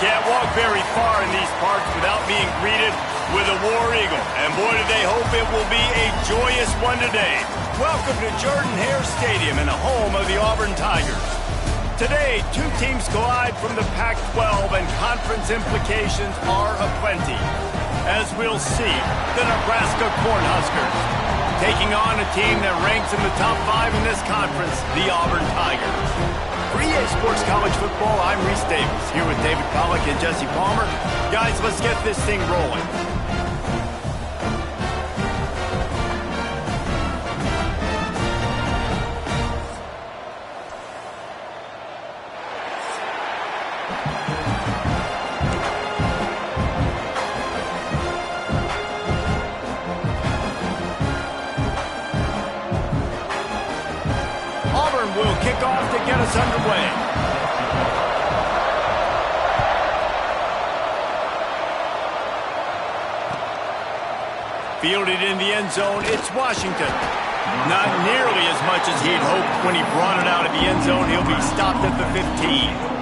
can't walk very far in these parts without being greeted with a War Eagle. And boy, do they hope it will be a joyous one today. Welcome to Jordan-Hare Stadium and the home of the Auburn Tigers. Today, two teams collide from the Pac-12 and conference implications are aplenty. As we'll see, the Nebraska Cornhuskers taking on a team that ranks in the top 5 in this conference, the Auburn Tigers. For EA Sports College Football, I'm Reese Davis, here with David Pollack and Jesse Palmer. Guys, let's get this thing rolling. Will kick off to get us underway. Fielded in the end zone, it's Washington. Not nearly as much as he'd hoped when he brought it out of the end zone. He'll be stopped at the 15.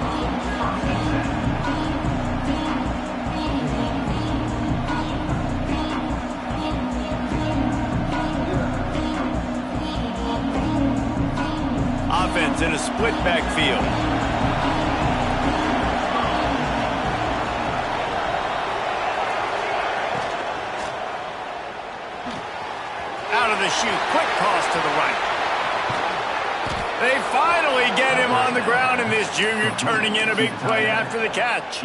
Offense in a split backfield. Out of the chute, quick toss to the right. They finally get him on the ground, and this junior turning in a big play after the catch.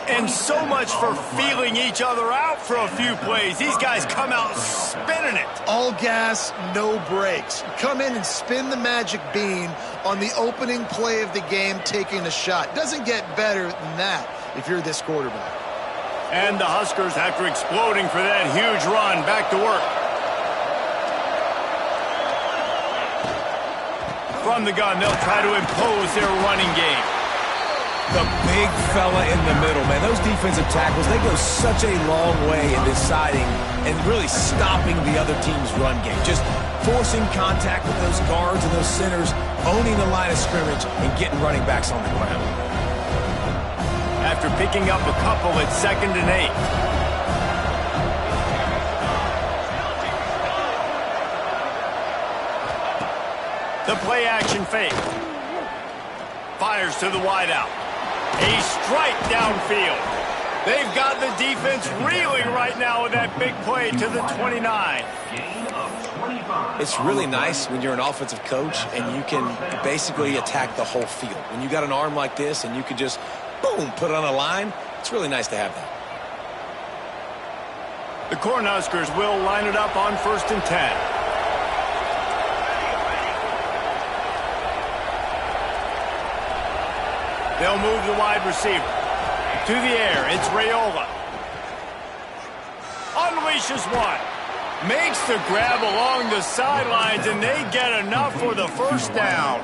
And so much for feeling each other out for a few plays. These guys come out spinning it. All gas, no brakes. Come in and spin the magic bean on the opening play of the game, taking a shot. Doesn't get better than that if you're this quarterback. And the Huskers, after exploding for that huge run, back to work. From the gun, they'll try to impose their running game. The big fella in the middle, man. Those defensive tackles, they go such a long way in deciding and really stopping the other team's run game. Just forcing contact with those guards and those centers, owning the line of scrimmage, and getting running backs on the ground. After picking up a couple, it's 2nd and 8. The play action fake. Fires to the wideout. A strike downfield. They've got the defense reeling right now with that big play to the 29. It's really nice when you're an offensive coach and you can basically attack the whole field. When you got an arm like this and you can just, boom, put it on a line, it's really nice to have that. The Cornhuskers will line it up on 1st and 10. They'll move the wide receiver. To the air, it's Raiola. Unleashes one. Makes the grab along the sidelines, and they get enough for the first down.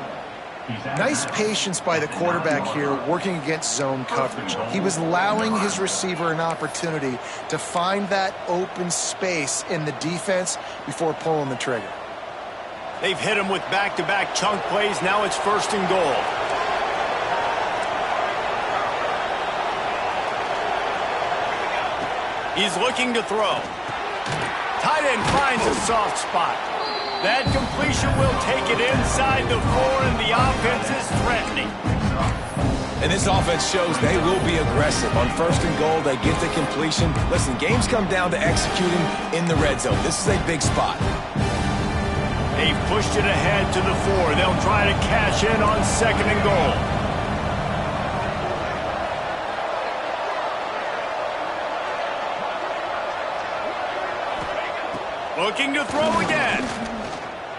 Nice patience by the quarterback here, working against zone coverage. He was allowing his receiver an opportunity to find that open space in the defense before pulling the trigger. They've hit him with back-to-back chunk plays. Now it's 1st and goal. He's looking to throw. Tight end finds a soft spot. That completion will take it inside the 4, and the offense is threatening. And this offense shows they will be aggressive. On 1st and goal, they get the completion. Listen, games come down to executing in the red zone. This is a big spot. They've pushed it ahead to the 4. They'll try to cash in on 2nd and goal. Looking to throw again.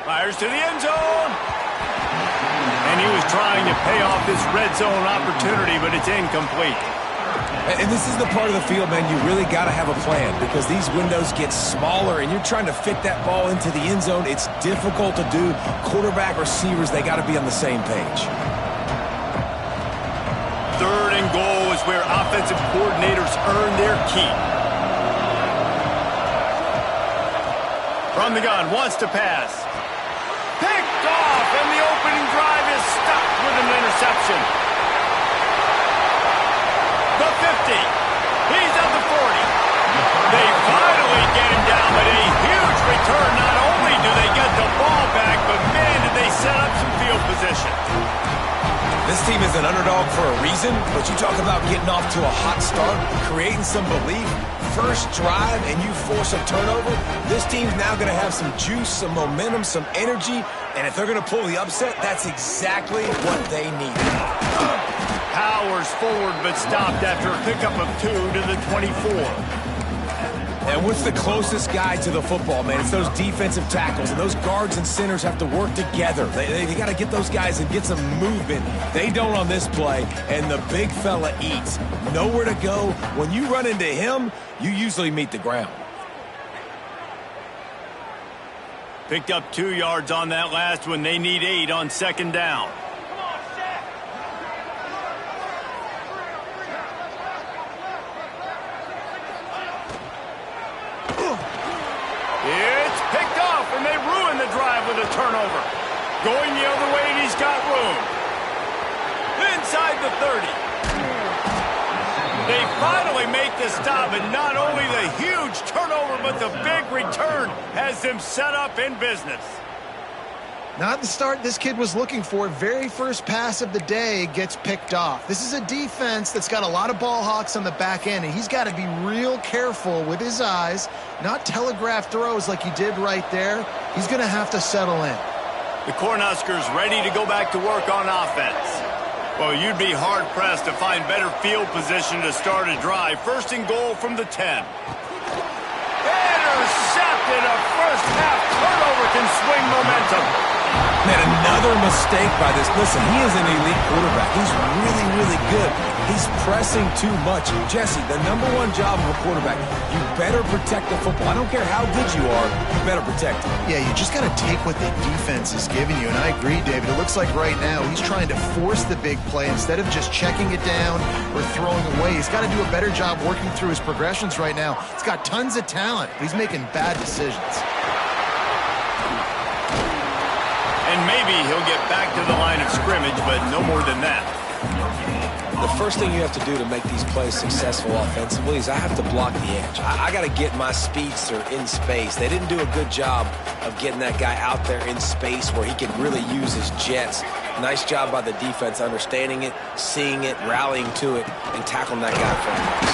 Fires to the end zone. And he was trying to pay off this red zone opportunity, but it's incomplete. And this is the part of the field, man, you really got to have a plan because these windows get smaller and you're trying to fit that ball into the end zone. It's difficult to do. Quarterback, receivers, they got to be on the same page. 3rd and goal is where offensive coordinators earn their keep. From the gun, wants to pass. Picked off, and the opening drive is stopped with an interception. 50. He's at the 40. They finally get him down, but a huge return. Not only do they get the ball back, but man, did they set up some field position. This team is an underdog for a reason, but you talk about getting off to a hot start, creating some belief. First drive and you force a turnover, this team's now going to have some juice, some momentum, some energy, and if they're going to pull the upset, that's exactly what they need. Powers forward but stopped after a pickup of 2 to the 24. And what's the closest guy to the football, man? It's those defensive tackles, and those guards and centers have to work together. They got to get those guys and get some movement. They don't on this play, and the big fella eats. Nowhere to go. When you run into him, you usually meet the ground. Picked up 2 yards on that last one. They need 8 on second down. It's picked off, and they ruin the drive with a turnover. Going the other way, and he's got room. Inside the 30. They finally make the stop, and not only the huge turnover, but the big return has them set up in business. Not the start this kid was looking for. Very first pass of the day gets picked off. This is a defense that's got a lot of ball hawks on the back end, and he's got to be real careful with his eyes, not telegraph throws like he did right there. He's going to have to settle in. The Cornhuskers ready to go back to work on offense. Well, you'd be hard-pressed to find better field position to start a drive. First and goal from the 10. Intercepted. A first-half turnover can swing momentum. Man, another mistake by this. Listen, he is an elite quarterback. He's really, really good. He's pressing too much. Jesse, the #1 job of a quarterback, you better protect the football. I don't care how good you are, you better protect it. Yeah, you just got to take what the defense is giving you. And I agree, David. It looks like right now he's trying to force the big play instead of just checking it down or throwing away. He's got to do a better job working through his progressions right now. He's got tons of talent, but he's making bad decisions. And maybe he'll get back to the line of scrimmage, but no more than that. The first thing you have to do to make these plays successful offensively is I have to block the edge. I got to get my speedster in space. They didn't do a good job of getting that guy out there in space where he could really use his jets. Nice job by the defense understanding it, seeing it, rallying to it, and tackling that guy for a loss.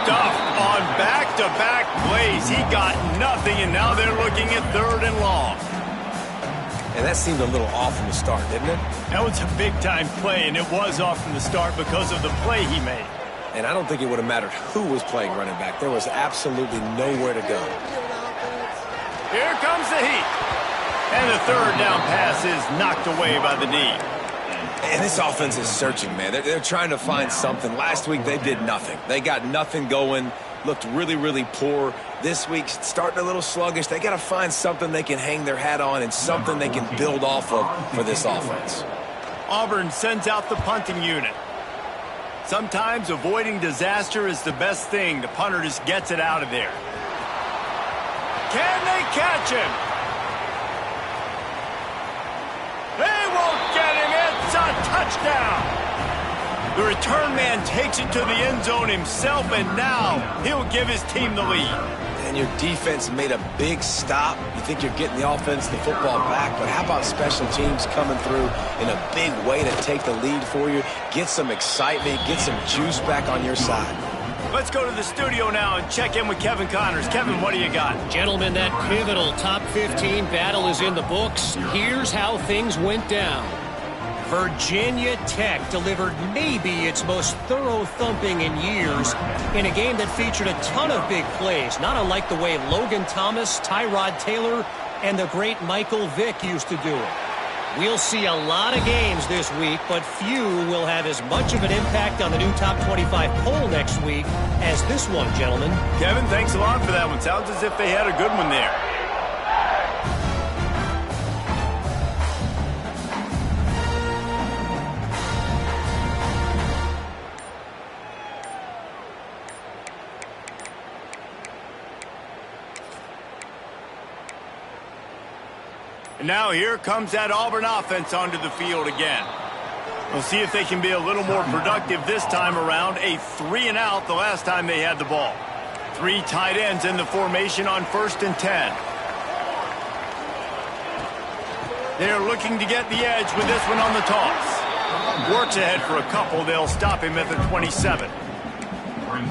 Stuffed on back-to-back plays. He got nothing, and now they're looking at 3rd and long. And that seemed a little off from the start, didn't it? That was a big-time play, and it was off from the start because of the play he made. And I don't think it would have mattered who was playing running back. There was absolutely nowhere to go. Here comes the heat. And the 3rd down pass is knocked away by the knee. And this offense is searching, man. They're trying to find something. Last week, they did nothing. They got nothing going, looked really, really poor. This week, starting a little sluggish. They got to find something they can hang their hat on and something they can build off of for this offense. Auburn sends out the punting unit. Sometimes avoiding disaster is the best thing. The punter just gets it out of there. Can they catch him? They won't get him. It's a touchdown. The return man takes it to the end zone himself, and now he'll give his team the lead. And your defense made a big stop. You think you're getting the offense, the football back, but how about special teams coming through in a big way to take the lead for you, get some excitement, get some juice back on your side? Let's go to the studio now and check in with Kevin Connors. Kevin, what do you got? Gentlemen, that pivotal top 15 battle is in the books. Here's how things went down. Virginia Tech delivered maybe its most thorough thumping in years in a game that featured a ton of big plays, not unlike the way Logan Thomas, Tyrod Taylor, and the great Michael Vick used to do it. We'll see a lot of games this week, but few will have as much of an impact on the new top 25 poll next week as this one, gentlemen. Kevin, thanks a lot for that one. Sounds as if they had a good one there. And now here comes that Auburn offense onto the field again. We'll see if they can be a little more productive this time around. A 3-and-out the last time they had the ball. 3 tight ends in the formation on 1st and 10. They're looking to get the edge with this one on the toss. Works ahead for a couple. They'll stop him at the 27.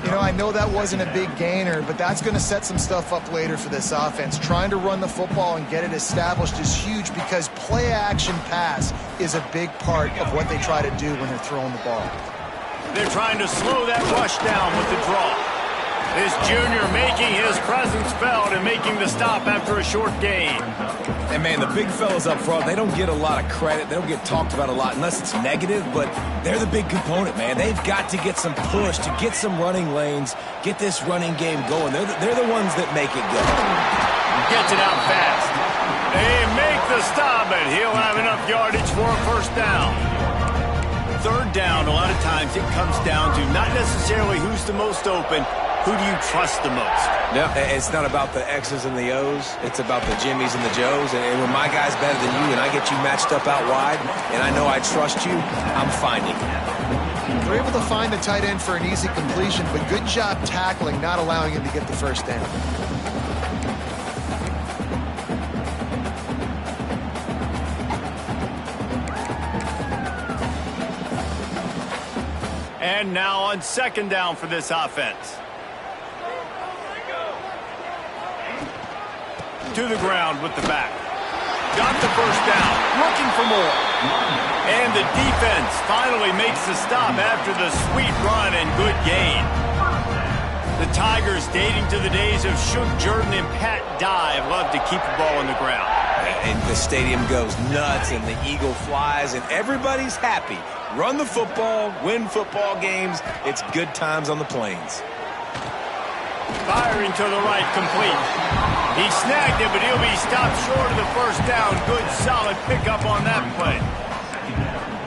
You know, I know that wasn't a big gainer, but that's going to set some stuff up later for this offense. Trying to run the football and get it established is huge because play-action pass is a big part of what they try to do when they're throwing the ball. They're trying to slow that rush down with the draw. This junior making his presence felt and making the stop after a short gain. And, man, the big fellas up front, they don't get a lot of credit. They don't get talked about a lot unless it's negative, but they're the big component, man. They've got to get some push, to get some running lanes, get this running game going. They're the ones that make it go. Gets it out fast. They make the stop, and he'll have enough yardage for a 1st down. 3rd down, a lot of times it comes down to not necessarily who's the most open, who do you trust the most? Yeah, it's not about the X's and the O's. It's about the Jimmies and the Joes. And when my guy's better than you and I get you matched up out wide and I know I trust you, I'm finding you. They're able to find the tight end for an easy completion, but good job tackling, not allowing him to get the 1st down. And now on 2nd down for this offense. To the ground with the back. Got the 1st down. Looking for more. And the defense finally makes the stop after the sweet run and good gain. The Tigers, dating to the days of Shook Jordan and Pat Dye, love to keep the ball on the ground. And the stadium goes nuts and the eagle flies and everybody's happy. Run the football, win football games. It's good times on the plains. Firing to the right, complete. He snagged it, but he'll be stopped short of the 1st down. Good, solid pickup on that play.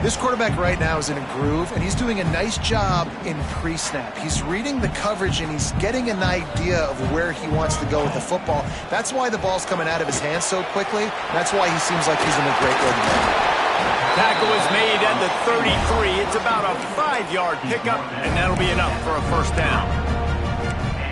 This quarterback right now is in a groove, and he's doing a nice job in pre-snap. He's reading the coverage, and he's getting an idea of where he wants to go with the football. That's why the ball's coming out of his hands so quickly. That's why he seems like he's in a great rhythm. Tackle is made at the 33. It's about a 5-yard pickup, and that'll be enough for a 1st down.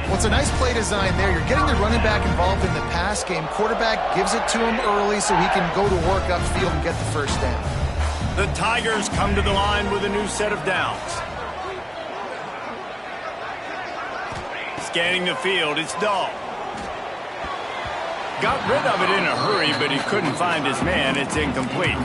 Well, it's a nice play design there. You're getting the running back involved in the pass game. Quarterback gives it to him early so he can go to work upfield and get the 1st down. The Tigers come to the line with a new set of downs. Scanning the field, it's Dahl. Got rid of it in a hurry, but he couldn't find his man. It's incomplete.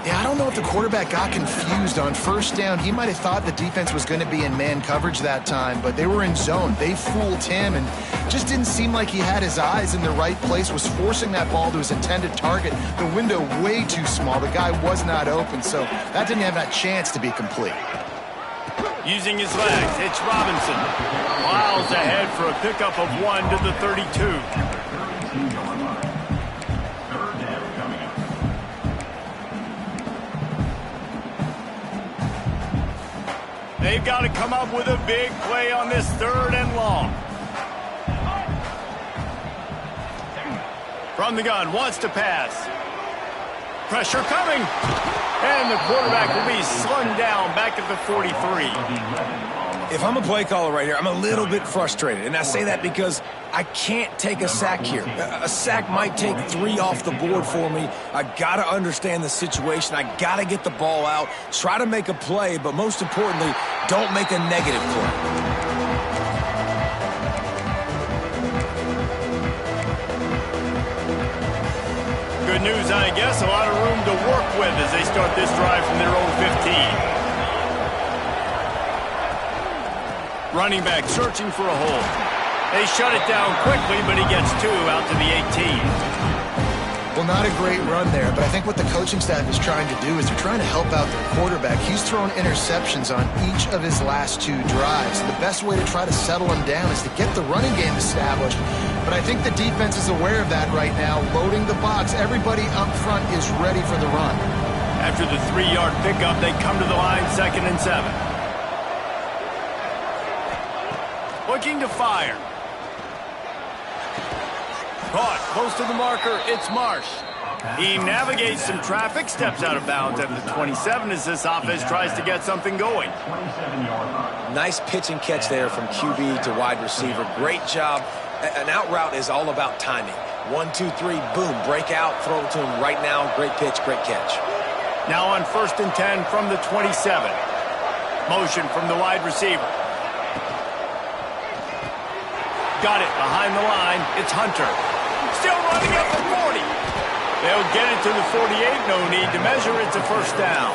Yeah, I don't know if the quarterback got confused on 1st down. He might have thought the defense was going to be in man coverage that time, but they were in zone. They fooled him and just didn't seem like he had his eyes in the right place, was forcing that ball to his intended target. The window way too small. The guy was not open, so that didn't have that chance to be complete. Using his legs, it's Robinson. Miles ahead for a pickup of 1 to the 32. They've got to come up with a big play on this 3rd and long. From the gun, wants to pass. Pressure coming. And the quarterback will be slung down back at the 43. If I'm a play caller right here, I'm a little bit frustrated. And I say that because I can't take a sack here. A sack might take 3 off the board for me. I got to understand the situation. I got to get the ball out, try to make a play, but most importantly, don't make a negative play. Good news, I guess. A lot of room to work with as they start this drive from their own 15. Running back searching for a hole. They shut it down quickly, but he gets 2 out to the 18. Well, not a great run there, but I think what the coaching staff is trying to do is they're trying to help out their quarterback. He's thrown interceptions on each of his last 2 drives. The best way to try to settle him down is to get the running game established. But I think the defense is aware of that right now, loading the box. Everybody up front is ready for the run. After the 3-yard pickup, they come to the line 2nd and 7. Looking to fire. Caught close to the marker. It's Marsh. He navigates some traffic, steps out of bounds at the 27 as this offense tries to get something going. Nice pitch and catch there from QB to wide receiver. Great job. An out route is all about timing. 1, 2, 3, boom, break out, throw it to him right now. Great pitch, great catch. Now on 1st and 10 from the 27. Motion from the wide receiver. Got it behind the line. It's Hunter. Still running up the 40. They'll get it to the 48. No need to measure. It's a first down.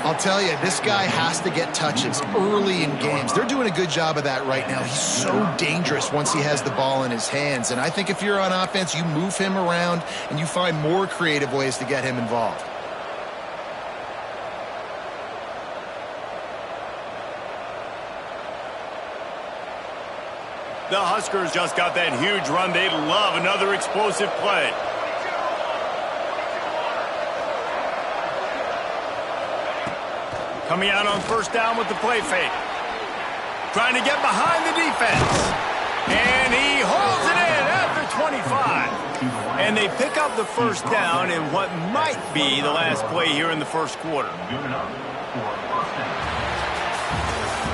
I'll tell you, this guy has to get touches early in games. They're doing a good job of that right now. He's so dangerous once he has the ball in his hands. And I think if you're on offense, you move him around and you find more creative ways to get him involved. The Huskers just got that huge run. They'd love another explosive play. Coming out on 1st down with the play fake. Trying to get behind the defense. And he holds it in at the 25. And they pick up the 1st down in what might be the last play here in the 1st quarter.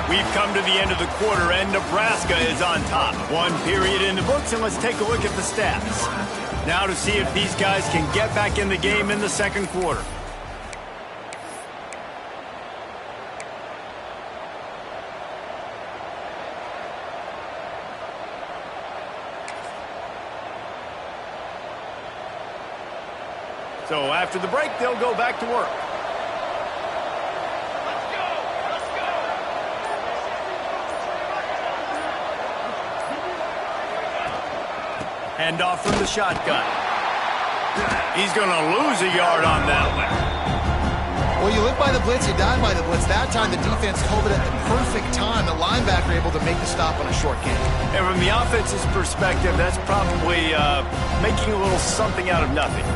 We've come to the end of the quarter, and Nebraska is on top. 1 period in the books, and let's take a look at the stats. Now to see if these guys can get back in the game in the 2nd quarter. So after the break, they'll go back to work. Handoff from the shotgun. He's going to lose a yard on that one. Well, you live by the blitz, you die by the blitz. That time the defense called it at the perfect time. The linebacker able to make the stop on a short gain. And from the offense's perspective, that's probably making a little something out of nothing.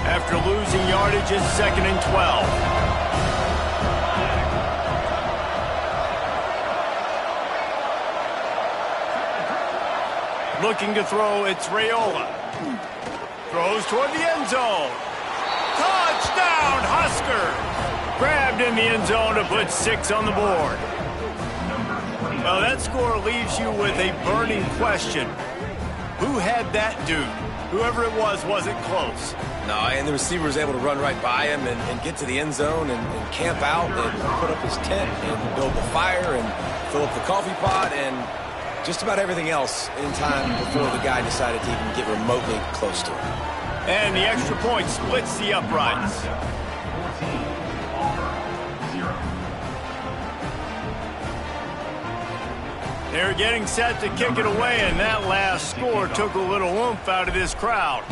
After losing yardage, it's 2nd and 12. Looking to throw, it's Raiola. Throws toward the end zone. Touchdown, Husker! Grabbed in the end zone to put 6 on the board. Well, that score leaves you with a burning question. Who had that dude? Whoever it was wasn't close. No, and the receiver was able to run right by him and get to the end zone and camp out and put up his tent and build the fire and fill up the coffee pot and just about everything else in time before the guy decided to even get remotely close to him. And the extra point splits the uprights. They're getting set to kick it away, and that last score took a little oomph out of this crowd.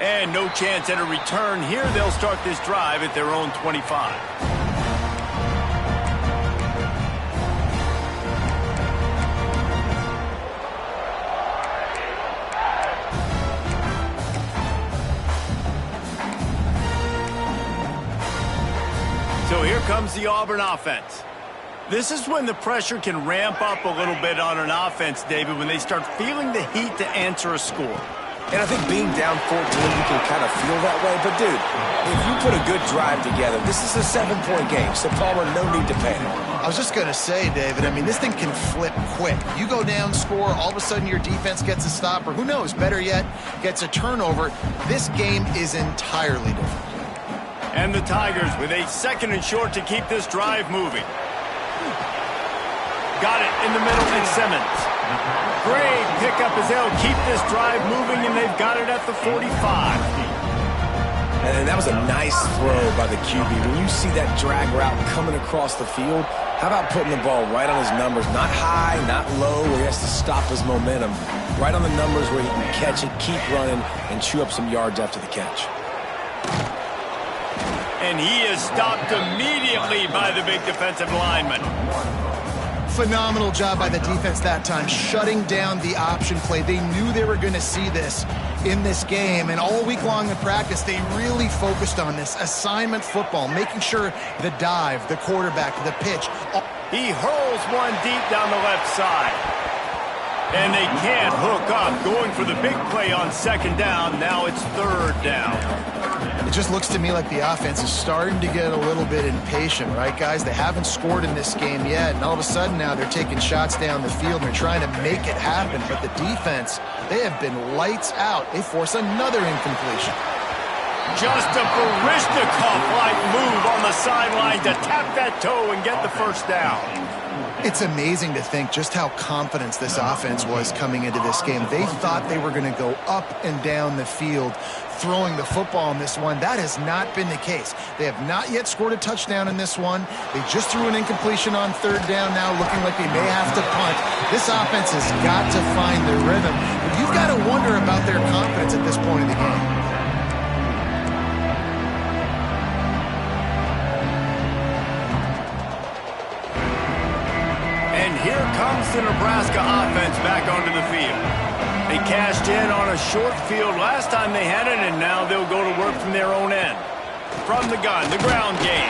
And no chance at a return here. They'll start this drive at their own 25. So here comes the Auburn offense. This is when the pressure can ramp up a little bit on an offense, David, when they start feeling the heat to answer a score. And I think being down 14, you can kind of feel that way. But, dude, if you put a good drive together, this is a 7-point game. So, Palmer, no need to panic. I was just going to say, David, I mean, this thing can flip quick. You go down, score, all of a sudden your defense gets a stop, or who knows, better yet, gets a turnover. This game is entirely different. And the Tigers with a 2nd and short to keep this drive moving. Got it in the middle in Simmons. Great pickup as they'll keep this drive moving, and they've got it at the 45. And that was a nice throw by the QB. When you see that drag route coming across the field, how about putting the ball right on his numbers? Not high, not low, where he has to stop his momentum. Right on the numbers where he can catch it, keep running, and chew up some yards after the catch. And he is stopped immediately by the big defensive lineman. Phenomenal job by the defense that time, shutting down the option play. They knew they were going to see this in this game, and all week long in practice, they really focused on this assignment football, making sure the dive, the quarterback, the pitch. He hurls one deep down the left side. And they can't hook up, going for the big play on second down. Now it's third down. It just looks to me like the offense is starting to get a little bit impatient, right, guys? They haven't scored in this game yet, and all of a sudden now they're taking shots down the field and they're trying to make it happen. But the defense, they have been lights out. They force another incompletion. Just a Barishnikov-like move on the sideline to tap that toe and get the first down. It's amazing to think just how confident this offense was coming into this game. They thought they were going to go up and down the field throwing the football in this one. That has not been the case. They have not yet scored a touchdown in this one. They just threw an incompletion on third down now, looking like they may have to punt. This offense has got to find their rhythm. But you've got to wonder about their confidence at this point in the game. Here comes the Nebraska offense back onto the field. They cashed in on a short field last time they had it, and now they'll go to work from their own end. From the gun, the ground game.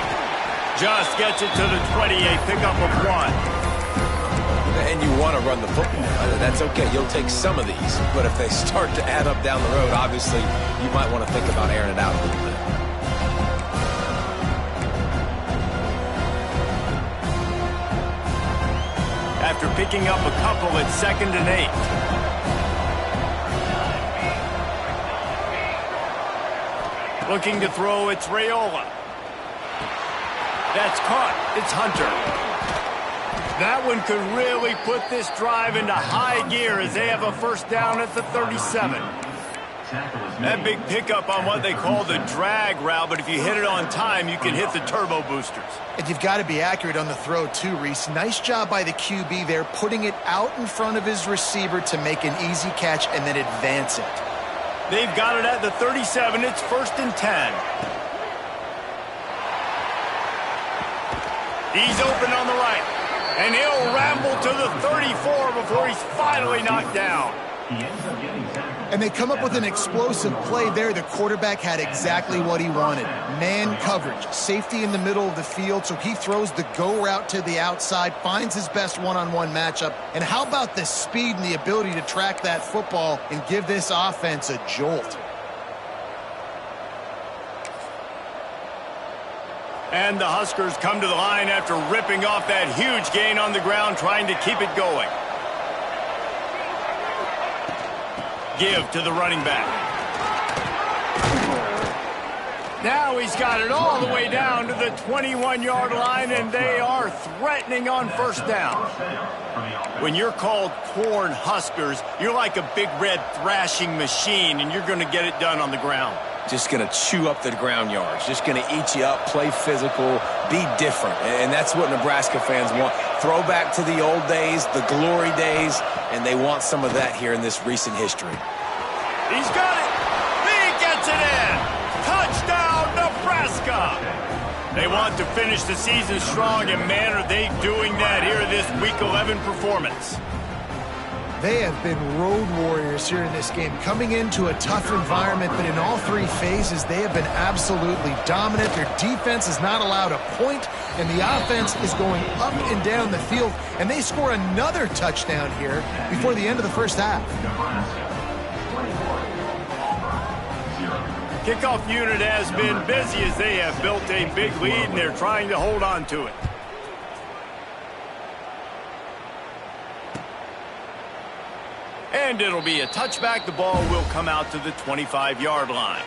Just gets it to the 28, pickup of 1. And you want to run the football. That's okay. You'll take some of these. But if they start to add up down the road, obviously, you might want to think about airing it out a little bit. After picking up a couple at 2nd and 8. Looking to throw, it's Raiola. That's caught. It's Hunter. That one could really put this drive into high gear as they have a first down at the 37. That big pickup on what they call the drag route, but if you hit it on time, you can hit the turbo boosters. And you've got to be accurate on the throw too, Reese. Nice job by the QB there, putting it out in front of his receiver to make an easy catch and then advance it. They've got it at the 37. It's 1st and 10. He's open on the right, and he'll ramble to the 34 before he's finally knocked down. And they come up with an explosive play there. The quarterback had exactly what he wanted. Man coverage, safety in the middle of the field, so he throws the go route to the outside, finds his best one-on-one matchup. And how about the speed and the ability to track that football and give this offense a jolt? And the Huskers come to the line after ripping off that huge gain on the ground, trying to keep it going. Give to the running back. Now he's got it all the way down to the 21-yard line, and they are threatening on first down. When you're called Corn Huskers, you're like a big red thrashing machine, and you're going to get it done on the ground. Just going to chew up the ground yards. Just going to eat you up, play physical, be different. And that's what Nebraska fans want. Throwback to the old days, the glory days, and they want some of that here in this recent history. He's got it. He gets it in. Touchdown, Nebraska. They want to finish the season strong, and man, are they doing that here in this Week 11 performance. They have been road warriors here in this game, coming into a tough environment, but in all three phases, they have been absolutely dominant. Their defense is not allowed a point, and the offense is going up and down the field, and they score another touchdown here before the end of the first half. Kickoff unit has been busy as they have built a big lead, and they're trying to hold on to it. And it'll be a touchback. The ball will come out to the 25-yard line.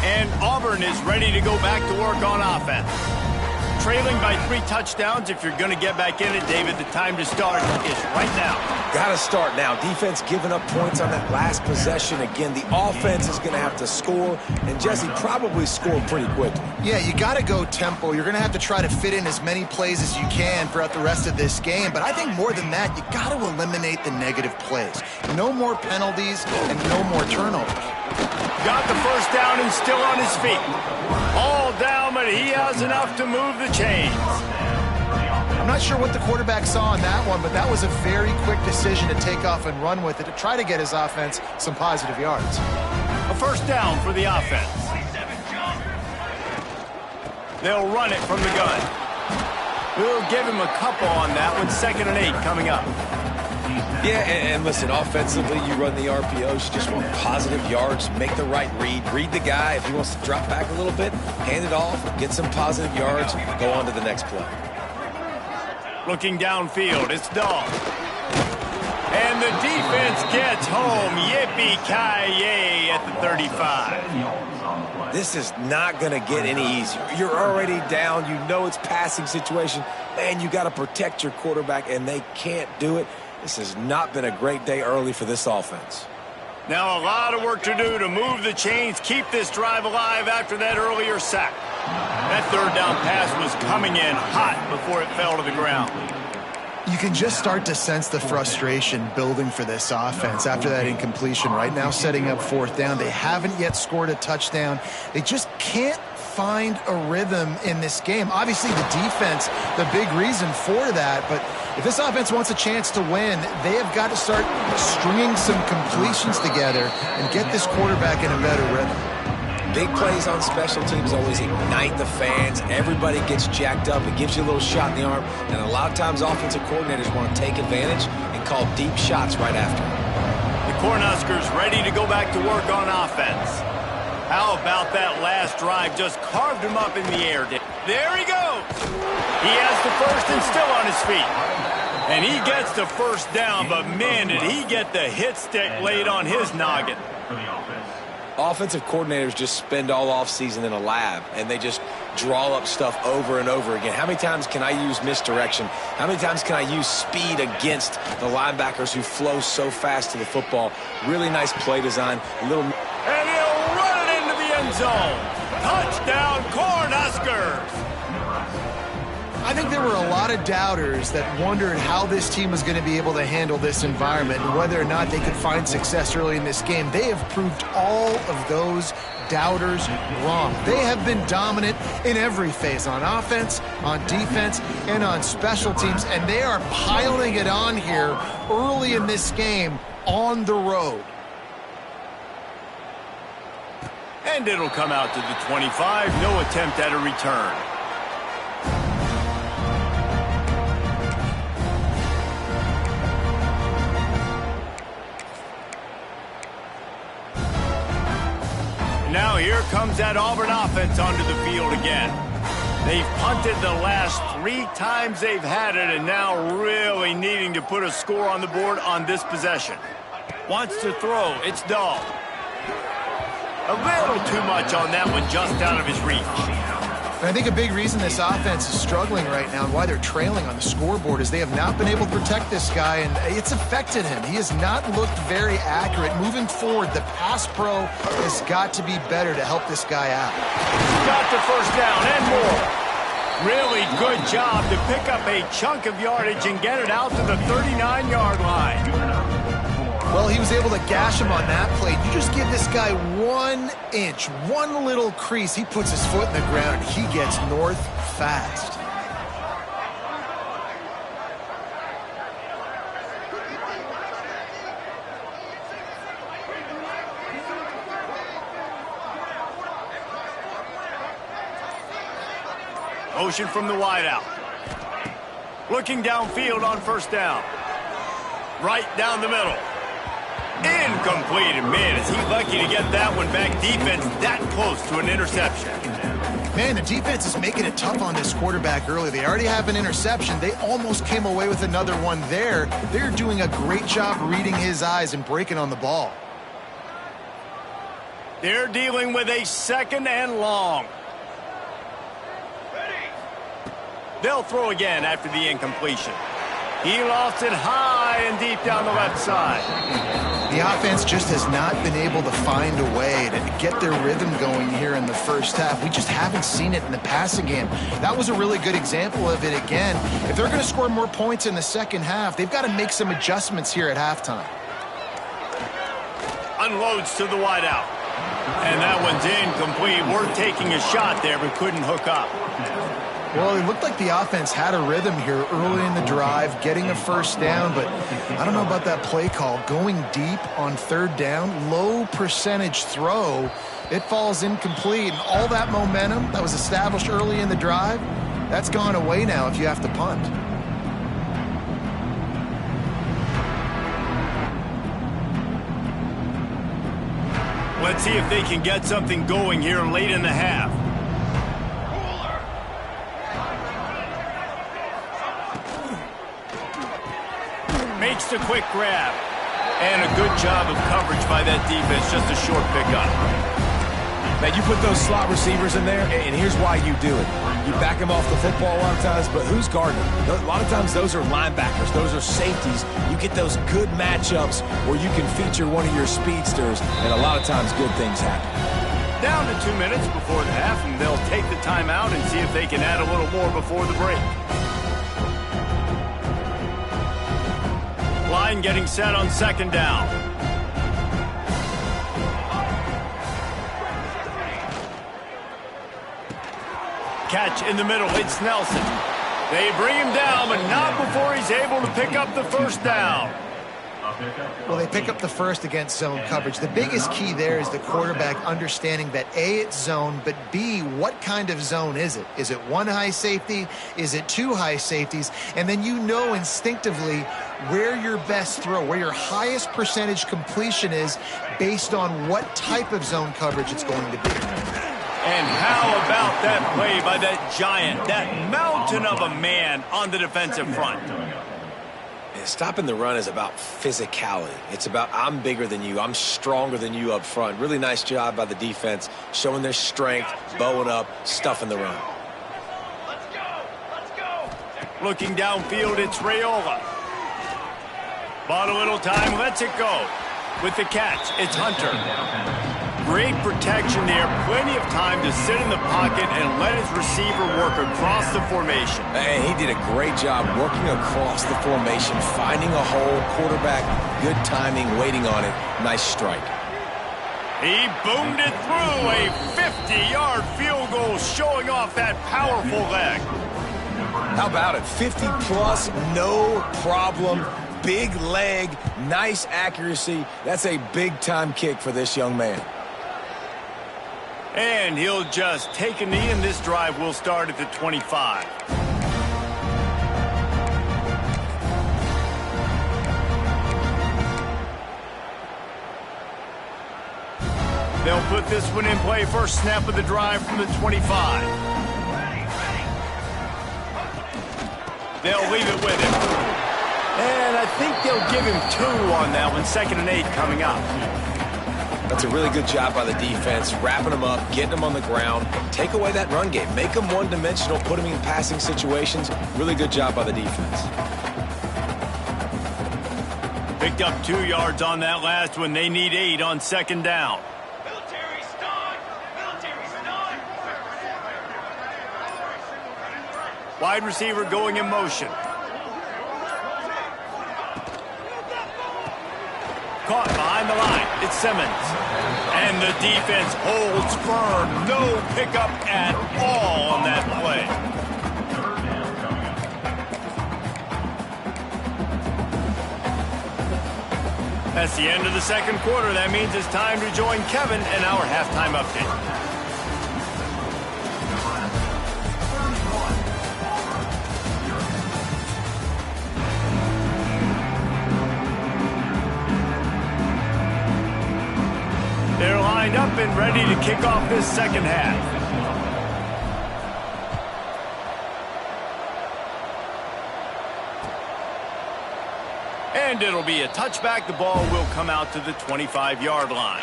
And Auburn is ready to go back to work on offense. trailing by 3 touchdowns. If you're going to get back in it, David, the time to start is right now. Got to start now. Defense giving up points on that last possession. Again, the offense is going to have to score, and Jesse probably scored pretty quickly. Yeah, you got to go tempo. You're going to have to try to fit in as many plays as you can throughout the rest of this game. But I think more than that, you got to eliminate the negative plays. No more penalties and no more turnovers. Got the first down and still on his feet. All down, but he has enough to move the chains. I'm not sure what the quarterback saw on that one, but that was a very quick decision to take off and run with it to try to get his offense some positive yards. A first down for the offense. They'll run it from the gun. We'll give him a couple on that one. 2nd and 8 coming up. Yeah, and listen, offensively, you run the RPOs. You just want positive yards, make the right read the guy. If he wants to drop back a little bit, hand it off, get some positive yards, go on to the next play. Looking downfield, it's Dahl. And the defense gets home. Yippee-ki-yay at the 35. This is not going to get any easier. You're already down. You know it's passing situation. Man, you got to protect your quarterback, and they can't do it. This has not been a great day early for this offense. Now a lot of work to do to move the chains, keep this drive alive after that earlier sack. That 3rd down pass was coming in hot before it fell to the ground. You can just start to sense the frustration building for this offense after that incompletion. Right now, setting up 4th down. They haven't yet scored a touchdown. They just can't find a rhythm in this game. Obviously, the defense, the big reason for that, but if this offense wants a chance to win, they have got to start stringing some completions together and get this quarterback in a better rhythm. Big plays on special teams always ignite the fans. Everybody gets jacked up. It gives you a little shot in the arm. And a lot of times offensive coordinators want to take advantage and call deep shots right after. The Cornhuskers ready to go back to work on offense. How about that last drive? Just carved him up in the air. There he goes. He has the first and still on his feet. And he gets the first down, but man, did he get the hit stick laid on his noggin. Offensive coordinators just spend all offseason in a lab, and they just draw up stuff over and over again. How many times can I use misdirection? How many times can I use speed against the linebackers who flow so fast to the football? Really nice play design. And he'll run it into the end zone. Touchdown, Cornhuskers! I think there were a lot of doubters that wondered how this team was going to be able to handle this environment and whether or not they could find success early in this game. They have proved all of those doubters wrong. They have been dominant in every phase, on offense, on defense, and on special teams, and they are piling it on here early in this game on the road. And it'll come out to the 25. No attempt at a return. Now here comes that Auburn offense onto the field again. They've punted the last 3 times they've had it, and now really needing to put a score on the board on this possession. Wants to throw. It's Dahl. A little too much on that one, just out of his reach. And I think a big reason this offense is struggling right now and why they're trailing on the scoreboard is they have not been able to protect this guy, and it's affected him. He has not looked very accurate. Moving forward, the pass pro has got to be better to help this guy out. Got the first down and more. Really good job to pick up a chunk of yardage and get it out to the 39-yard line. Well, he was able to gash him on that play. You just give this guy 1 inch, one little crease, he puts his foot in the ground, and he gets north fast. Motion from the wideout. Looking downfield on first down. Right down the middle. Incomplete, and man, is he lucky to get that one back. Defense that close to an interception. Man, the defense is making it tough on this quarterback early. They already have an interception. They almost came away with another one there. They're doing a great job reading his eyes and breaking on the ball. They're dealing with a 2nd and long. They'll throw again after the incompletion. He lost it high and deep down the left side. The offense just has not been able to find a way to get their rhythm going here in the first half. We just haven't seen it in the passing game. That was a really good example of it again. If they're going to score more points in the second half, they've got to make some adjustments here at halftime. Unloads to the wideout. And that one's incomplete. Worth taking a shot there, but couldn't hook up. Well, it looked like the offense had a rhythm here early in the drive, getting a first down, but I don't know about that play call. Going deep on third down, low percentage throw, it falls incomplete, and all that momentum that was established early in the drive, that's gone away now if you have to punt. Let's see if they can get something going here late in the half. Makes the quick grab. And a good job of coverage by that defense. Just a short pickup. Man, you put those slot receivers in there, and here's why you do it. You back them off the football a lot of times, but who's guarding them? A lot of times those are linebackers. Those are safeties. You get those good matchups where you can feature one of your speedsters, and a lot of times good things happen. Down to 2 minutes before the half, and they'll take the timeout and see if they can add a little more before the break. Line getting set on second down. Catch in the middle. It's Nelson. They bring him down, but not before he's able to pick up the first down. Well, they pick up the first against zone coverage. The biggest key there is the quarterback understanding that A, it's zone, but B, what kind of zone is it? Is it one high safety? Is it two high safeties? And then you know instinctively where your best throw, where your highest percentage completion is based on what type of zone coverage it's going to be. And how about that play by that giant, that mountain of a man on the defensive front? Stopping the run is about physicality. It's about I'm bigger than you. I'm stronger than you up front. Really nice job by the defense, showing their strength, bowing up, stuffing the run. Let's go! Let's go! Looking downfield, it's Raiola. Bought a little time, lets it go. With the catch, it's Hunter. Great protection there. Plenty of time to sit in the pocket and let his receiver work across the formation. And he did a great job working across the formation, finding a hole, quarterback, good timing, waiting on it. Nice strike. He boomed it through a 50-yard field goal, showing off that powerful leg. How about it? 50-plus, no problem. Big leg, nice accuracy. That's a big-time kick for this young man. And he'll just take a knee, and this drive will start at the 25. They'll put this one in play. First snap of the drive from the 25. They'll leave it with him. And I think they'll give him 2 on that one. 2nd and 8 coming up. That's a really good job by the defense, wrapping them up, getting them on the ground. Take away that run game. Make them one-dimensional, put them in passing situations. Really good job by the defense. Picked up 2 yards on that last one. They need 8 on 2nd down. Military stun! Military stun! Wide receiver going in motion. Caught behind the line. It's Simmons. And the defense holds firm. No pickup at all on that play. That's the end of the second quarter. That means it's time to join Kevin in our halftime update. They're lined up and ready to kick off this second half. And it'll be a touchback. The ball will come out to the 25-yard line.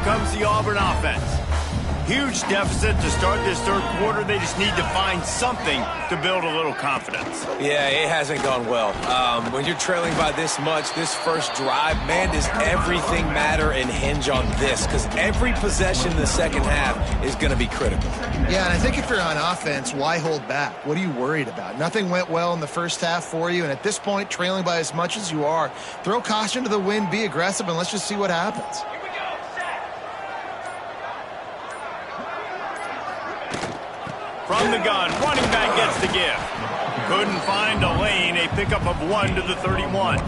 comes the Auburn offense. Huge deficit to start this third quarter. They just need to find something to build a little confidence. Yeah, it hasn't gone well. When you're trailing by this much, this first drive, man, does everything matter and hinge on this? Because every possession in the second half is going to be critical. Yeah, and I think if you're on offense, why hold back? What are you worried about? Nothing went well in the first half for you, and at this point, trailing by as much as you are, throw caution to the wind, be aggressive, and let's just see what happens. From the gun, running back gets the give. Couldn't find a lane, a pickup of 1 to the 31.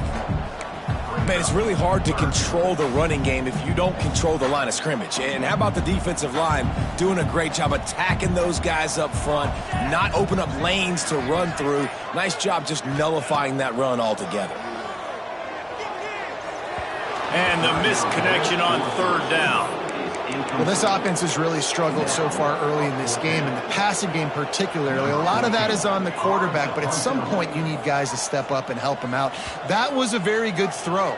Man, it's really hard to control the running game if you don't control the line of scrimmage. And how about the defensive line doing a great job attacking those guys up front, not open up lanes to run through. Nice job just nullifying that run altogether. And the missed connection on third down. Well, this offense has really struggled so far early in this game, and the passing game particularly. A lot of that is on the quarterback, but at some point you need guys to step up and help him out. That was a very good throw.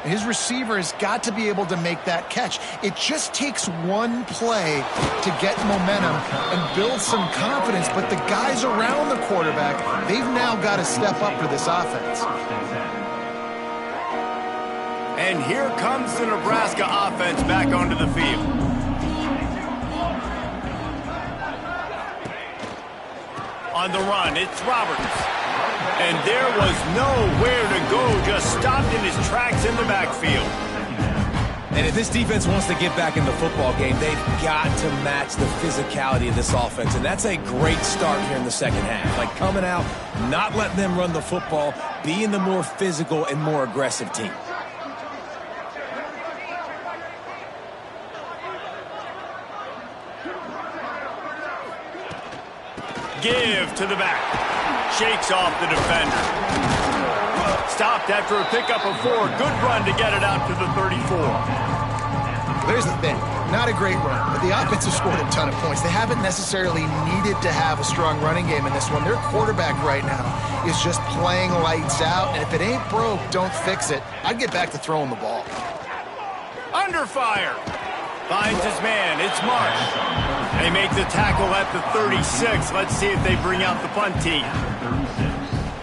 His receiver has got to be able to make that catch. It just takes one play to get momentum and build some confidence, but the guys around the quarterback, they've now got to step up for this offense. And here comes the Nebraska offense back onto the field. On the run, it's Roberts. And there was nowhere to go, just stopped in his tracks in the backfield. And if this defense wants to get back in the football game, they've got to match the physicality of this offense. And that's a great start here in the second half. Like coming out, not letting them run the football, being the more physical and more aggressive team. Give to the back. Shakes off the defender. Stopped after a pickup of 4. Good run to get it out to the 34. There's the thing. Not a great run, but the offense has scored a ton of points. They haven't necessarily needed to have a strong running game in this one. Their quarterback right now is just playing lights out, and if it ain't broke, don't fix it. I'd get back to throwing the ball. Under fire. Finds his man. It's Marsh. They make the tackle at the 36. Let's see if they bring out the punt team.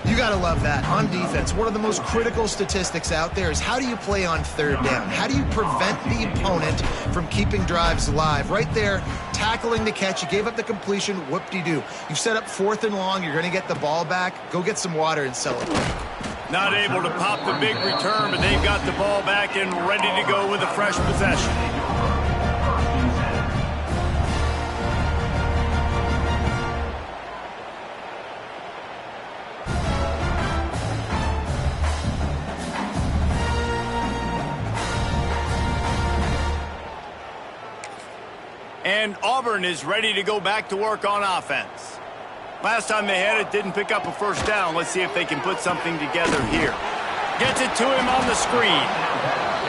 You got to love that. On defense, one of the most critical statistics out there is how do you play on third down? How do you prevent the opponent from keeping drives alive? Right there, tackling the catch. You gave up the completion. Whoop-de-doo. You've set up 4th and long. You're going to get the ball back. Go get some water and celebrate. Not able to pop the big return, but they've got the ball back and ready to go with a fresh possession. And Auburn is ready to go back to work on offense. Last time they had it, didn't pick up a first down. Let's see if they can put something together here. Gets it to him on the screen.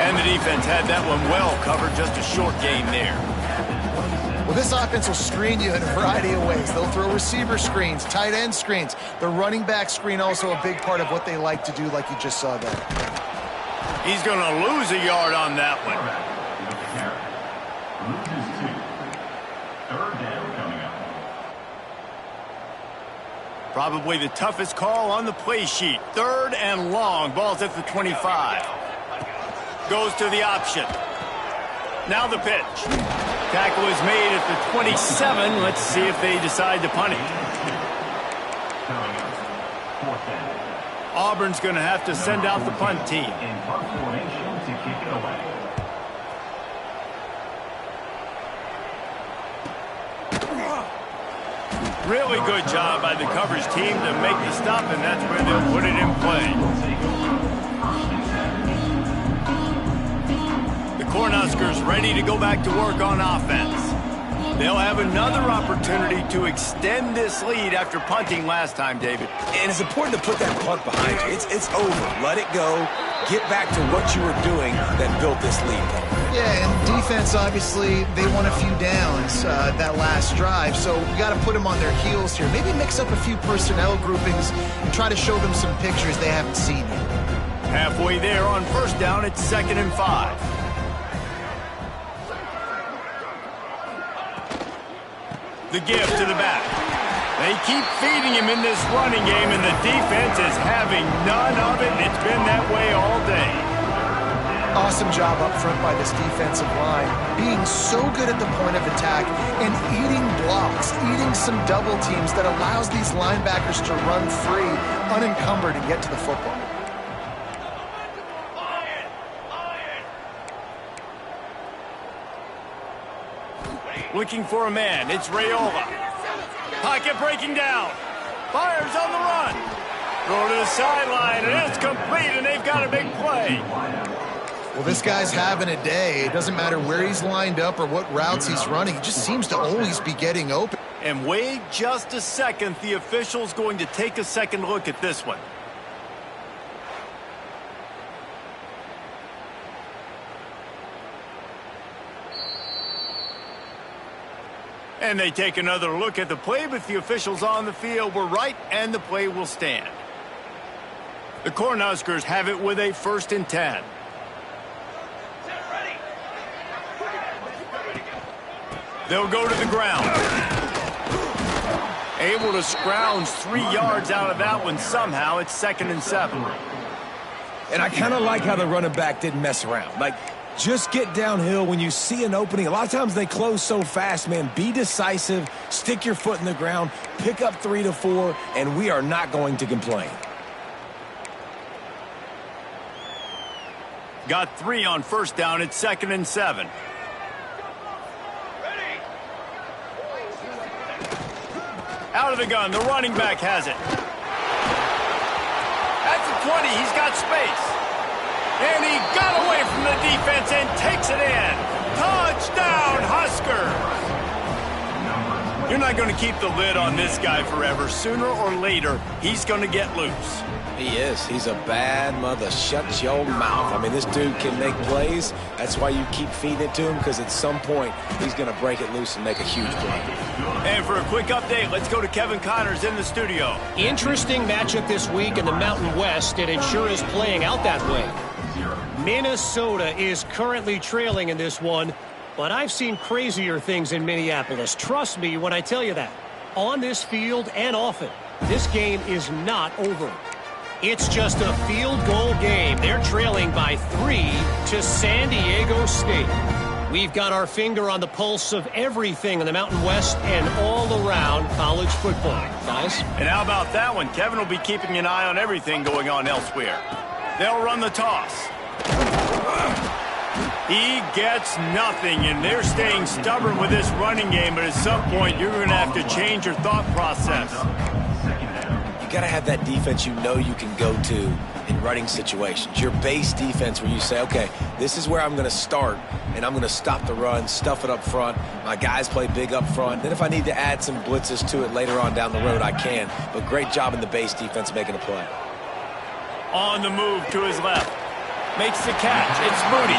And the defense had that one well covered, just a short gain there. Well, this offense will screen you in a variety of ways. They'll throw receiver screens, tight end screens. The running back screen also a big part of what they like to do, like you just saw there. He's going to lose a yard on that one. Probably the toughest call on the play sheet. 3rd and long. Ball's at the 25. Goes to the option. Now the pitch. Tackle is made at the 27. Let's see if they decide to punt it. Auburn's going to have to send out the punt team. Really good job by the coverage team to make the stop, and that's where they'll put it in play. The Cornhuskers ready to go back to work on offense. They'll have another opportunity to extend this lead after punting last time, David. And it's important to put that punt behind you. It's over. Let it go. Get back to what you were doing that built this lead. Yeah, and defense, obviously, they won a few downs that last drive, so you got to put them on their heels here. Maybe mix up a few personnel groupings and try to show them some pictures they haven't seen yet. Halfway there on first down, it's 2nd and 5. The give to the back. They keep feeding him in this running game, and the defense is having none of it, and it's been that way all day. Awesome job up front by this defensive line, being so good at the point of attack and eating blocks, eating some double teams that allows these linebackers to run free, unencumbered, and get to the football. Looking for a man. It's Raiola. Pocket breaking down. Fires on the run. Throw to the sideline, and it's complete, and they've got a big play. Well, this guy's having a day. It doesn't matter where he's lined up or what routes he's running. He just seems to always be getting open. And wait just a second. The official's going to take a second look at this one. And they take another look at the play, but the officials on the field were right, and the play will stand. The Cornhuskers have it with a 1st and 10. They'll go to the ground. Able to scrounge 3 yards out of that one somehow. It's 2nd and 7. And I kind of like how the running back didn't mess around. Like, just get downhill when you see an opening. A lot of times they close so fast, man. Be decisive, stick your foot in the ground, pick up 3 to 4, and we are not going to complain. Got 3 on 1st down. It's 2nd and 7. Out of the gun. The running back has it. At the 20, he's got space. And he got away from the defense and takes it in. Touchdown, Huskers! You're not going to keep the lid on this guy forever. Sooner or later, he's going to get loose. He is. He's a bad mother. Shut your mouth. I mean, this dude can make plays. That's why you keep feeding it to him, because at some point, he's going to break it loose and make a huge play. And for a quick update, let's go to Kevin Connors in the studio. Interesting matchup this week in the Mountain West, and it sure is playing out that way. Minnesota is currently trailing in this one, but I've seen crazier things in Minneapolis. Trust me when I tell you that. On this field and off it, this game is not over. It's just a field goal game. They're trailing by 3 to San Diego State. We've got our finger on the pulse of everything in the Mountain West and all around college football. Guys? And how about that one? Kevin will be keeping an eye on everything going on elsewhere. They'll run the toss. He gets nothing, and they're staying stubborn with this running game, but at some point you're going to have to change your thought process. You got to have that defense you know you can go to in running situations. Your base defense where you say, okay, this is where I'm going to start, and I'm going to stop the run, stuff it up front. My guys play big up front. Then if I need to add some blitzes to it later on down the road, I can. But great job in the base defense making a play. On the move to his left. Makes the catch. It's Moody.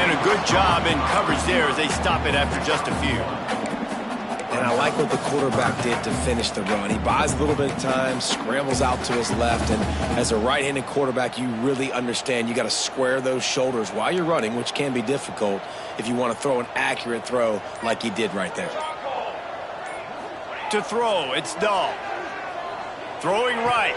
And a good job in coverage there as they stop it after just a few. And I like what the quarterback did to finish the run. He buys a little bit of time, scrambles out to his left, and as a right-handed quarterback, you really understand you got to square those shoulders while you're running, which can be difficult if you want to throw an accurate throw like he did right there. To throw, it's Dahl. Throwing right.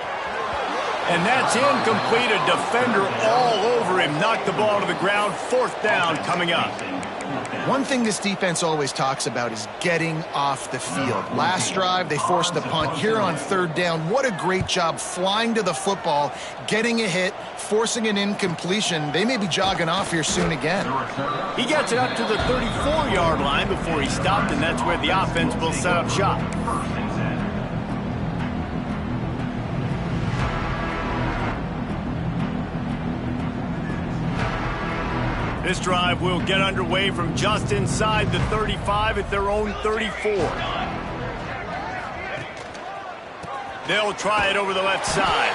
And that's incomplete. A defender all over him. Knocked the ball to the ground. 4th down coming up. One thing this defense always talks about is getting off the field. Last drive, they forced the punt. Here on 3rd down, what a great job flying to the football, getting a hit, forcing an incompletion. They may be jogging off here soon again. He gets it up to the 34-yard line before he stopped, and that's where the offense will set up shop. This drive will get underway from just inside the 35 at their own 34. They'll try it over the left side.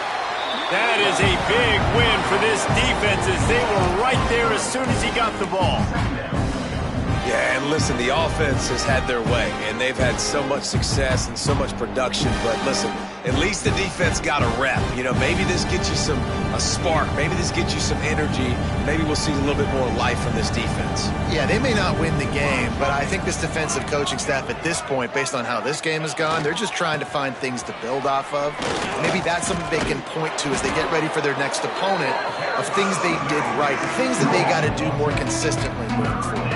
That is a big win for this defense as they were right there as soon as he got the ball. Yeah, Yeah, and listen, the offense has had their way, and they've had so much success and so much production. But listen, at least the defense got a rep. You know, maybe this gets you a spark. Maybe this gets you some energy. Maybe we'll see a little bit more life from this defense. Yeah, they may not win the game, but I think this defensive coaching staff at this point, based on how this game has gone, they're just trying to find things to build off of. Maybe that's something they can point to as they get ready for their next opponent of things they did right, things that they got to do more consistently moving forward.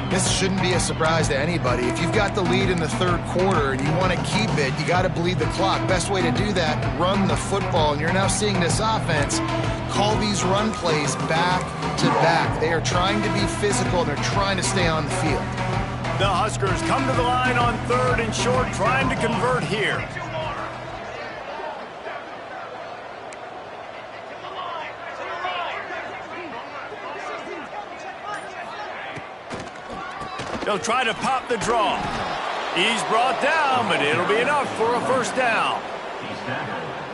This shouldn't be a surprise to anybody. If you've got the lead in the third quarter and you want to keep it, you got to bleed the clock. Best way to do that, run the football. And you're now seeing this offense call these run plays back to back. They are trying to be physical, and they're trying to stay on the field. The Huskers come to the line on 3rd and short, trying to convert here. They'll try to pop the draw. He's brought down, but it'll be enough for a first down.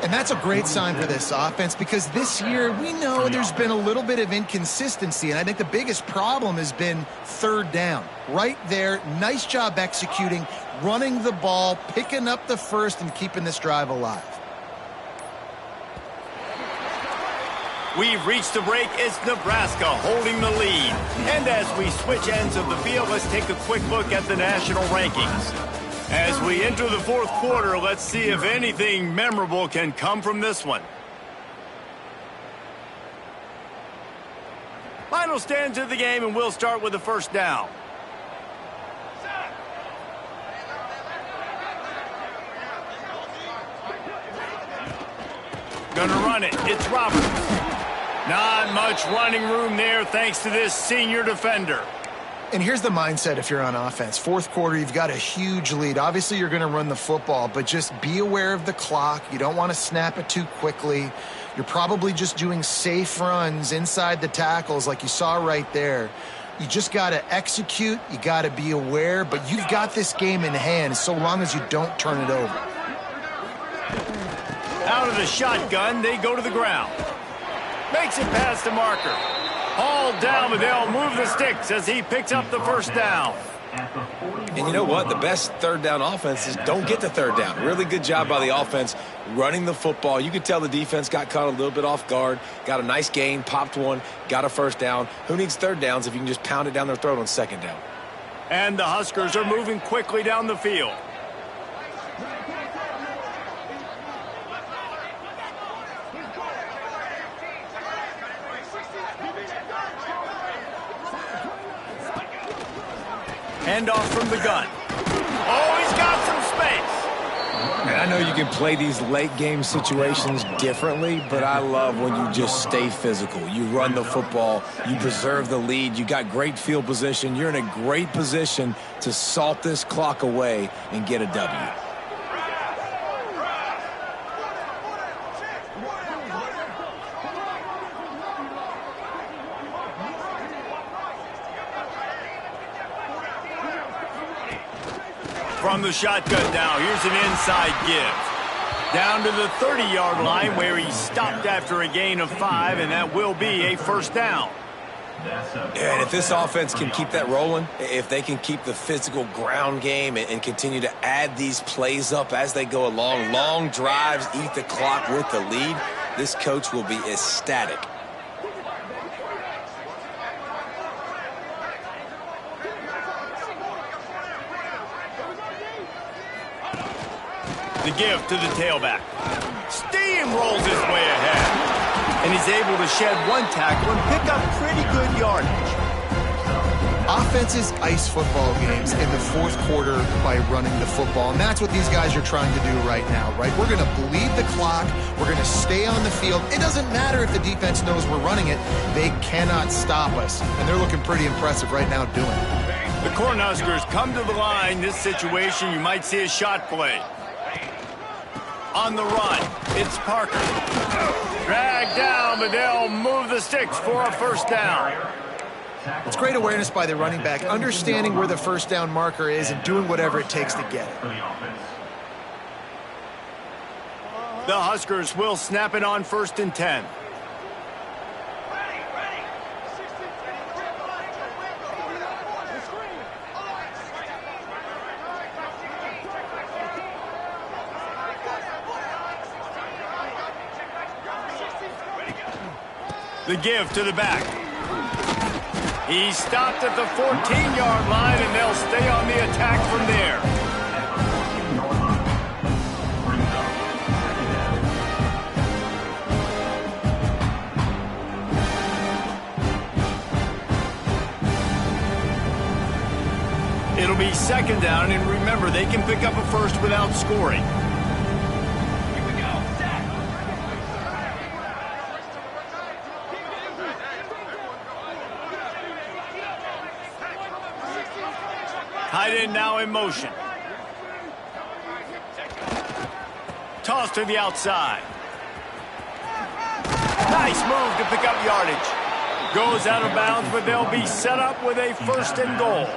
And that's a great sign for this offense, because this year we know there's been a little bit of inconsistency, and I think the biggest problem has been 3rd down. Right there, nice job executing, running the ball, picking up the first, and keeping this drive alive. We've reached the break. It's Nebraska holding the lead. And as we switch ends of the field, let's take a quick look at the national rankings. As we enter the 4th quarter, let's see if anything memorable can come from this one. Final stands of the game, and we'll start with the first down. Gonna run it. It's Roberts. Not much running room there thanks to this senior defender. And here's the mindset if you're on offense. 4th quarter, you've got a huge lead. Obviously, you're going to run the football, but just be aware of the clock. You don't want to snap it too quickly. You're probably just doing safe runs inside the tackles like you saw right there. You just got to execute. You got to be aware, but you've got this game in hand so long as you don't turn it over. Out of the shotgun, they go to the ground. Makes it past the marker. Hauled down, but they'll move the sticks as he picks up the first down. And you know what? The best 3rd down offense is don't get the 3rd down. Really good job by the offense running the football. You could tell the defense got caught a little bit off guard, got a nice gain, popped one, got a first down. Who needs 3rd downs if you can just pound it down their throat on 2nd down? And the Huskers are moving quickly down the field. Hand off from the gun. Oh, he's got some space. And I know you can play these late game situations differently, but I love when you just stay physical. You run the football, you preserve the lead, you got great field position. You're in a great position to salt this clock away and get a W. From the shotgun now, here's an inside give. Down to the 30-yard line where he stopped after a gain of 5, and that will be a first down. And if this offense can keep that rolling, if they can keep the physical ground game and continue to add these plays up as they go along, long drives, eat the clock with the lead, this coach will be ecstatic. The give to the tailback. Steamrolls his way ahead. And he's able to shed one tackle and pick up pretty good yardage. Offenses ice football games in the 4th quarter by running the football, and that's what these guys are trying to do right now, right? We're going to bleed the clock. We're going to stay on the field. It doesn't matter if the defense knows we're running it. They cannot stop us, and they're looking pretty impressive right now doing it. The Cornhuskers come to the line. This situation, you might see a shot play. On the run, it's Parker. Dragged down, but they'll move the sticks for a first down. It's great awareness by the running back, understanding where the first down marker is and doing whatever it takes to get it. The Huskers will snap it on 1st and 10. The give to the back. He stopped at the 14-yard line, and they'll stay on the attack from there. It'll be second down, and remember, they can pick up a first without scoring. Here we go. Set. Tight end now in motion. Toss to the outside. Nice move to pick up yardage. Goes out of bounds, but they'll be set up with a first and goal.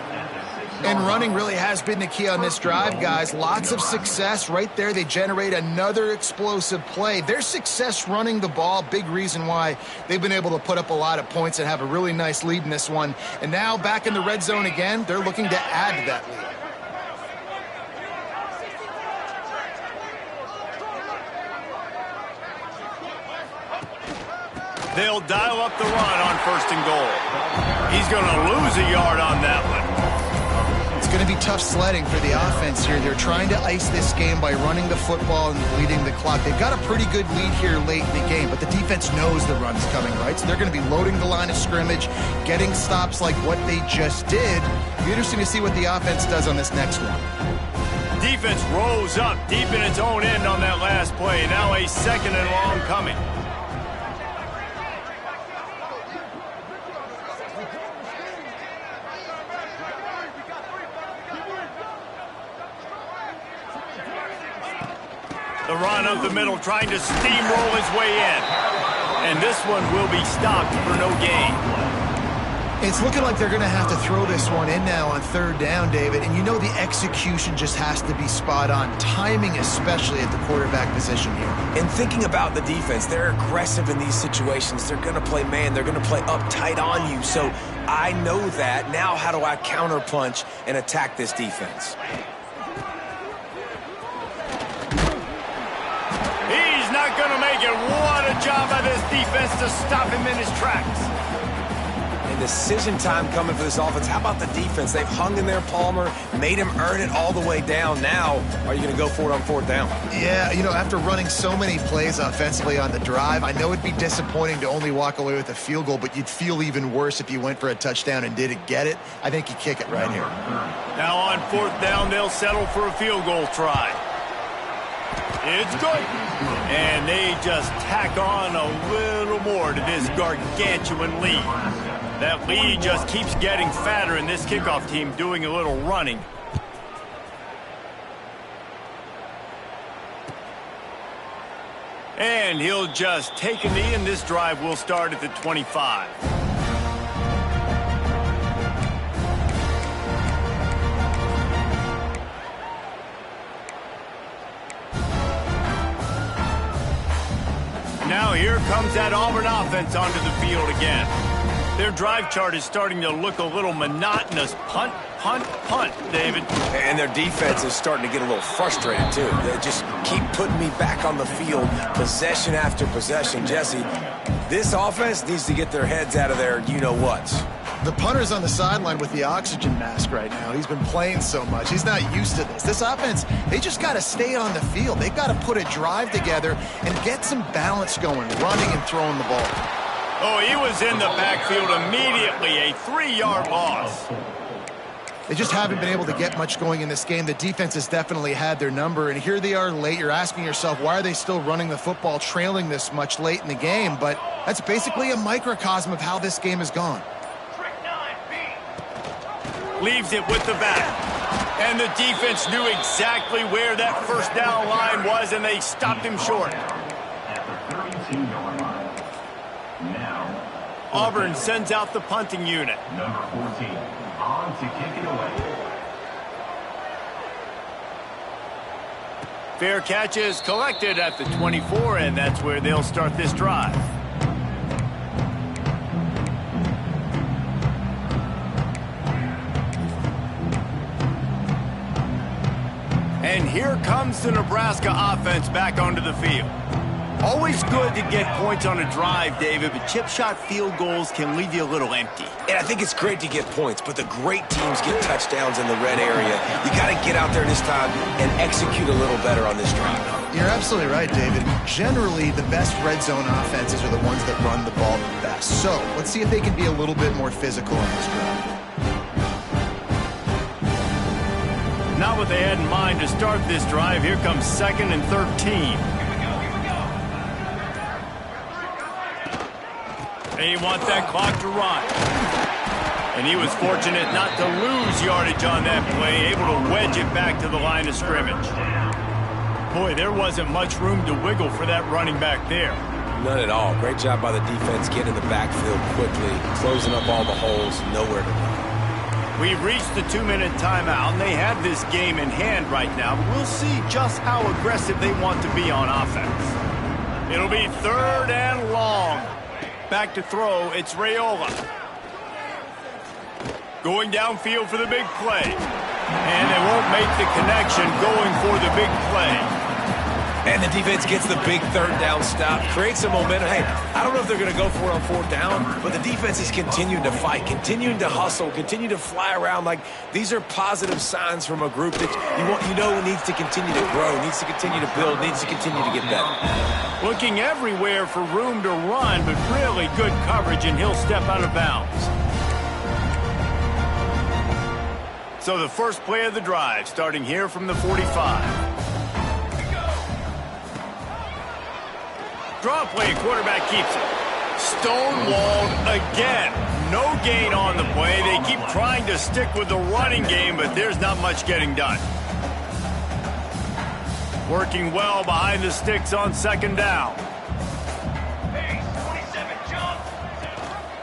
And running really has been the key on this drive, guys. Lots of success right there. They generate another explosive play. Their success running the ball, big reason why they've been able to put up a lot of points and have a really nice lead in this one. And now back in the red zone again, they're looking to add to that lead. They'll dial up the run on first and goal. He's going to lose a yard on that one. It's going to be tough sledding for the offense here. They're trying to ice this game by running the football and bleeding the clock. They've got a pretty good lead here late in the game, but the defense knows the run's coming, right? So they're going to be loading the line of scrimmage, getting stops like what they just did. It'll be interesting to see what the offense does on this next one. Defense rose up deep in its own end on that last play. Now a second and long coming. The run up the middle, trying to steamroll his way in. And this one will be stopped for no gain. It's looking like they're going to have to throw this one in now on third down, David. And you know the execution just has to be spot on. Timing, especially at the quarterback position here. And thinking about the defense, they're aggressive in these situations. They're going to play man. They're going to play up tight on you. So I know that. Now how do I counterpunch and attack this defense? He's not going to make it. What a job by this defense to stop him in his tracks. And decision time coming for this offense. How about the defense? They've hung in there, Palmer, made him earn it all the way down. Now, are you going to go for it on fourth down? Yeah, you know, after running so many plays offensively on the drive, I know it'd be disappointing to only walk away with a field goal, but you'd feel even worse if you went for a touchdown and didn't get it. I think you kick it right here. Now on fourth down, they'll settle for a field goal try. It's good. And they just tack on a little more to this gargantuan lead. That lead just keeps getting fatter, and this kickoff team doing a little running. And he'll just take a knee, and this drive will start at the 25. Now here comes that Auburn offense onto the field again. Their drive chart is starting to look a little monotonous. Punt, punt, punt, David. And their defense is starting to get a little frustrated, too. They just keep putting me back on the field, possession after possession. Jesse, this offense needs to get their heads out of their you-know-whats. The punter's on the sideline with the oxygen mask right now. He's been playing so much. He's not used to this. This offense, they just got to stay on the field. They've got to put a drive together and get some balance going, running and throwing the ball. Oh, he was in the backfield immediately. A 3-yard loss. They just haven't been able to get much going in this game. The defense has definitely had their number, and here they are late. You're asking yourself, why are they still running the football, trailing this much late in the game? But that's basically a microcosm of how this game has gone. Leaves it with the back. And the defense knew exactly where that first down line was, and they stopped him short. Auburn sends out the punting unit. Number 14, on to kick it away. Fair catch is collected at the 24, and that's where they'll start this drive. And here comes the Nebraska offense back onto the field. Always good to get points on a drive, David, but chip shot field goals can leave you a little empty. And I think it's great to get points, but the great teams get touchdowns in the red area. You got to get out there this time and execute a little better on this drive. You're absolutely right, David. Generally, the best red zone offenses are the ones that run the ball the best. So let's see if they can be a little bit more physical on this drive. Not what they had in mind to start this drive. Here comes 2nd and 13. They want that clock to run. And he was fortunate not to lose yardage on that play, able to wedge it back to the line of scrimmage. Boy, there wasn't much room to wiggle for that running back there. None at all. Great job by the defense getting in the backfield quickly, closing up all the holes, nowhere to run. We've reached the 2-minute timeout, and they have this game in hand right now, but we'll see just how aggressive they want to be on offense. It'll be 3rd and long. Back to throw, it's Raiola. Going downfield for the big play. And they won't make the connection going for the big play. And the defense gets the big 3rd down stop, creates some momentum. Hey, I don't know if they're going to go for it on 4th down, but the defense is continuing to fight, continuing to hustle, continue to fly around. Like, these are positive signs from a group that you know needs to continue to grow, needs to continue to build, needs to continue to get better. Looking everywhere for room to run, but really good coverage, and he'll step out of bounds. So the first play of the drive, starting here from the 45. Draw play, quarterback keeps it. Stonewalled again. No gain on the play. They keep trying to stick with the running game, but there's not much getting done. Working well behind the sticks on 2nd down.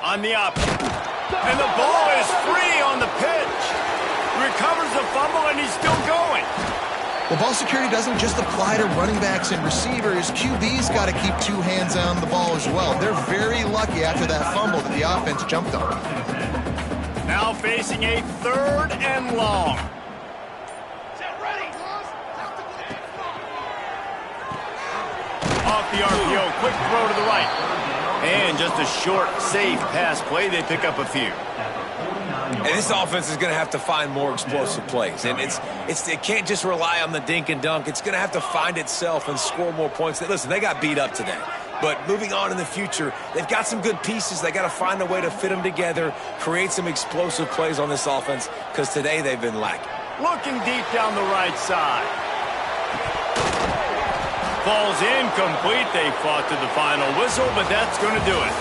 On the option. And the ball is free on the pitch. Recovers the fumble, and he's still going. Well, ball security doesn't just apply to running backs and receivers. QB's got to keep 2 hands on the ball as well. They're very lucky after that fumble that the offense jumped on. Now facing a 3rd and long. Off the RPO, quick throw to the right. And just a short, safe pass play. They pick up a few. And this offense is going to have to find more explosive plays. And it can't just rely on the dink and dunk. It's going to have to find itself and score more points. Listen, they got beat up today. But moving on in the future, they've got some good pieces. They got to find a way to fit them together, create some explosive plays on this offense, because today they've been lacking. Looking deep down the right side. Falls incomplete. They fought to the final whistle, but that's going to do it.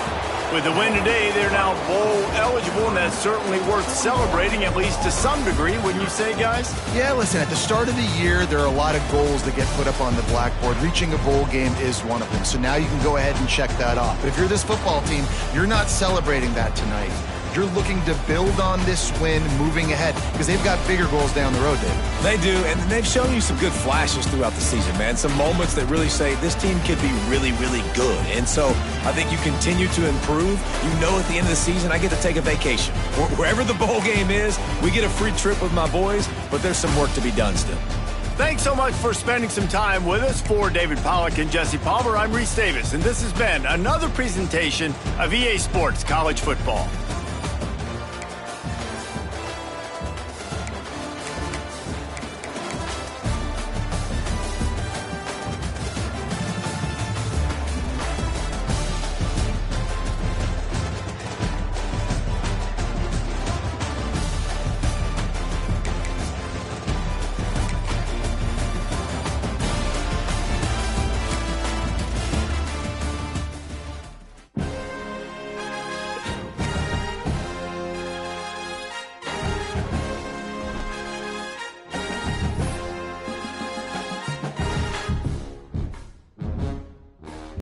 With the win today, they're now bowl eligible, and that's certainly worth celebrating, at least to some degree, wouldn't you say, guys? Yeah, listen, at the start of the year, there are a lot of goals that get put up on the blackboard. Reaching a bowl game is one of them, so now you can go ahead and check that off. But if you're this football team, you're not celebrating that tonight. You're looking to build on this win moving ahead because they've got bigger goals down the road, David. They do, and they've shown you some good flashes throughout the season, man. Some moments that really say this team could be really, really good. And so I think you continue to improve. You know at the end of the season, I get to take a vacation. Wherever the bowl game is, we get a free trip with my boys, but there's some work to be done still. Thanks so much for spending some time with us. For David Pollack and Jesse Palmer, I'm Reese Davis, and this has been another presentation of EA Sports College Football.